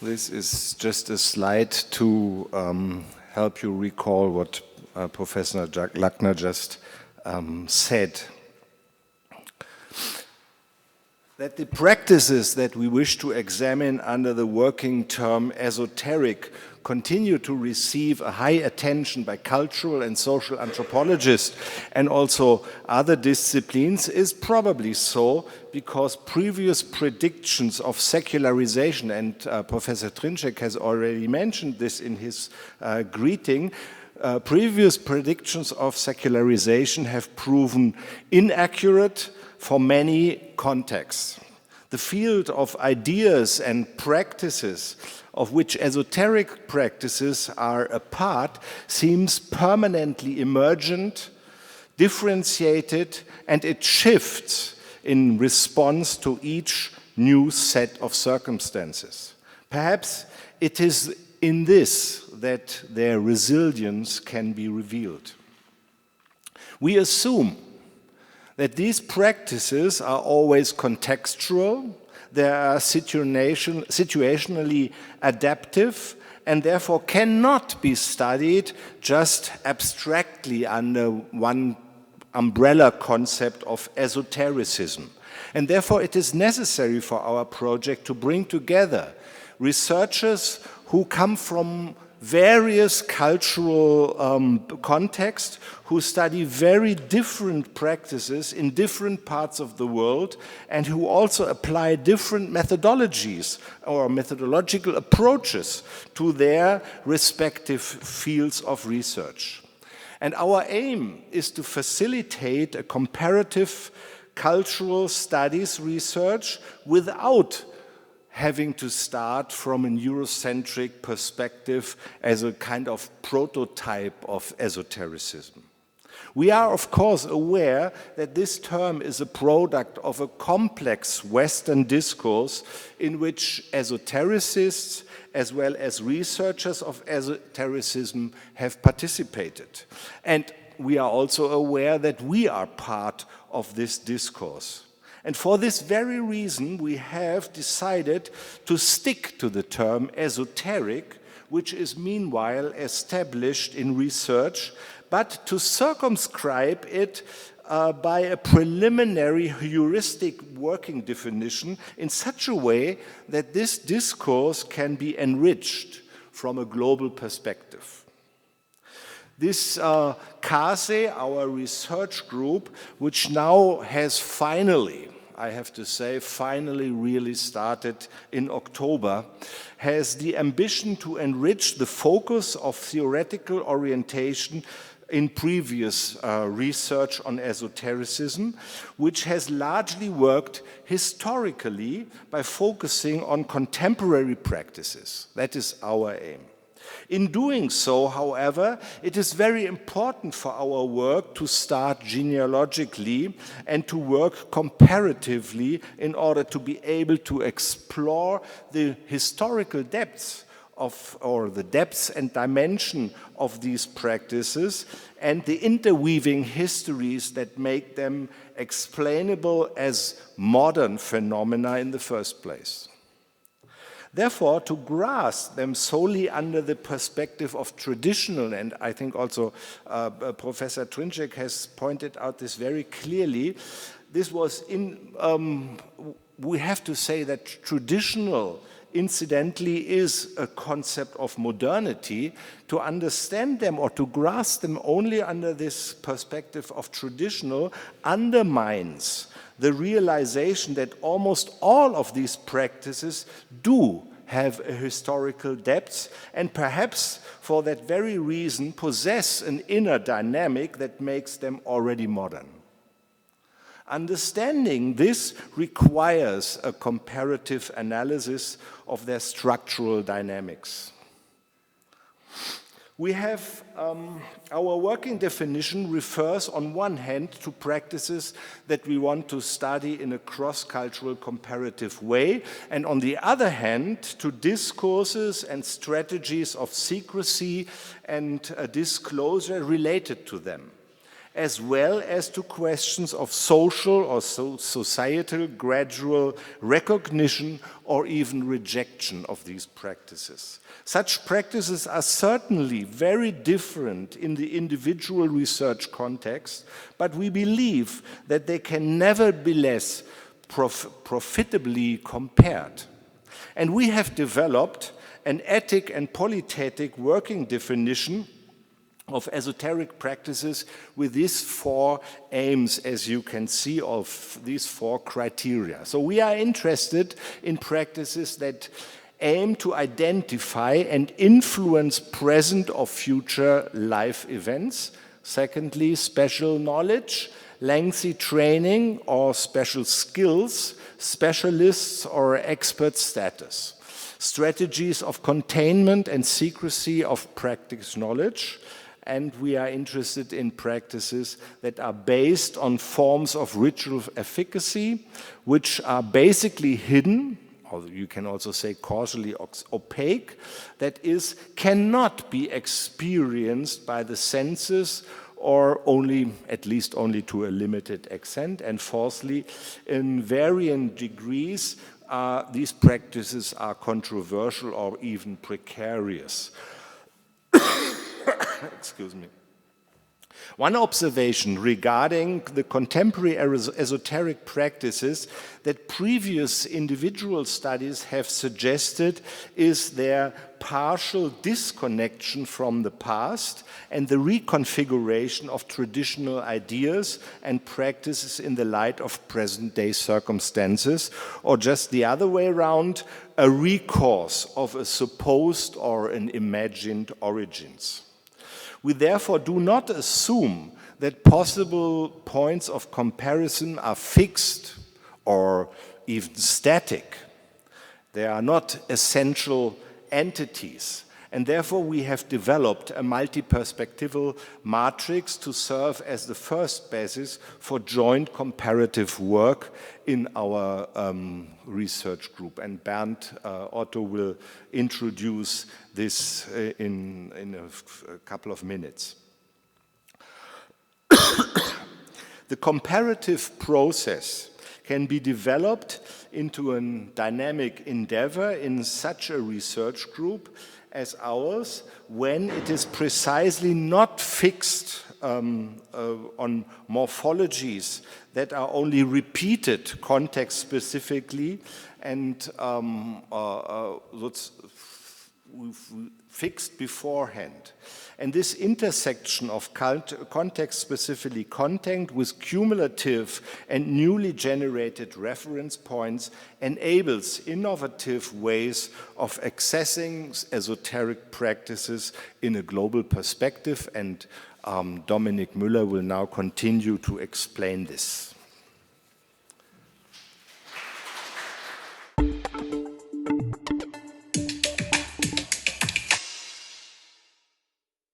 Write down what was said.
This is just a slide to help you recall what Professor Lackner just said. That the practices that we wish to examine under the working term esoteric continue to receive a high attention by cultural and social anthropologists and also other disciplines is probably so because previous predictions of secularization, and Professor Trinček has already mentioned this in his greeting, previous predictions of secularization have proven inaccurate for many contexts. The field of ideas and practices, of which esoteric practices are a part, seems permanently emergent, differentiated, and it shifts in response to each new set of circumstances. Perhaps it is in this that their resilience can be revealed. We assume that these practices are always contextual, they are situationally adaptive, and therefore cannot be studied just abstractly under one umbrella concept of esotericism. And therefore it is necessary for our project to bring together researchers who come from various cultural contexts, who study very different practices in different parts of the world, and who also apply different methodologies or methodological approaches to their respective fields of research. And our aim is to facilitate a comparative cultural studies research without having to start from a Eurocentric perspective as a kind of prototype of esotericism. We are, of course, aware that this term is a product of a complex Western discourse in which esotericists as well as researchers of esotericism have participated. And we are also aware that we are part of this discourse. And for this very reason, we have decided to stick to the term esoteric, which is meanwhile established in research, but to circumscribe it by a preliminary heuristic working definition in such a way that this discourse can be enriched from a global perspective. This CAS-E, our research group, which now has finally, I have to say, finally really started in October, has the ambition to enrich the focus of theoretical orientation in previous research on esotericism, which has largely worked historically by focusing on contemporary practices. That is our aim. In doing so, however, it is very important for our work to start genealogically and to work comparatively in order to be able to explore the historical depths of, or the depths and dimension of these practices and the interweaving histories that make them explainable as modern phenomena in the first place. Therefore, to grasp them solely under the perspective of traditional, and I think also Professor Trinček has pointed out this very clearly, this was we have to say that traditional, incidentally, is a concept of modernity. To understand them or to grasp them only under this perspective of traditional undermines the realization that almost all of these practices do have a historical depth and perhaps for that very reason possess an inner dynamic that makes them already modern. Understanding this requires a comparative analysis of their structural dynamics. We have, our working definition refers on one hand to practices that we want to study in a cross-cultural comparative way, and on the other hand to discourses and strategies of secrecy and disclosure related to them. as well as to questions of social or societal gradual recognition or even rejection of these practices. Such practices are certainly very different in the individual research context, but we believe that they can nevertheless profitably compared. And we have developed an ethic and polythetic working definition of esoteric practices with these 4 aims, as you can see, of these 4 criteria. So we are interested in practices that aim to identify and influence present or future life events. Secondly, special knowledge, lengthy training or special skills, specialists or expert status. Strategies of containment and secrecy of practice knowledge. And we are interested in practices that are based on forms of ritual efficacy, which are basically hidden, or you can also say causally opaque, that is, cannot be experienced by the senses or only, at least only to a limited extent. And fourthly, in varying degrees, these practices are controversial or even precarious. Excuse me. One observation regarding the contemporary esoteric practices that previous individual studies have suggested is their partial disconnection from the past and the reconfiguration of traditional ideas and practices in the light of present-day circumstances, or just the other way around, a recourse of a supposed or an imagined origins. We therefore do not assume that possible points of comparison are fixed or even static. They are not essential entities. And therefore we have developed a multi-perspectival matrix to serve as the first basis for joint comparative work in our research group. And Bernd Otto will introduce this in a couple of minutes. The comparative process can be developed into a dynamic endeavor in such a research group as ours when it is precisely not fixed on morphologies that are only repeated context specifically and fixed beforehand. And this intersection of context-specifically content with cumulative and newly generated reference points enables innovative ways of accessing esoteric practices in a global perspective, and Dominik Müller will now continue to explain this.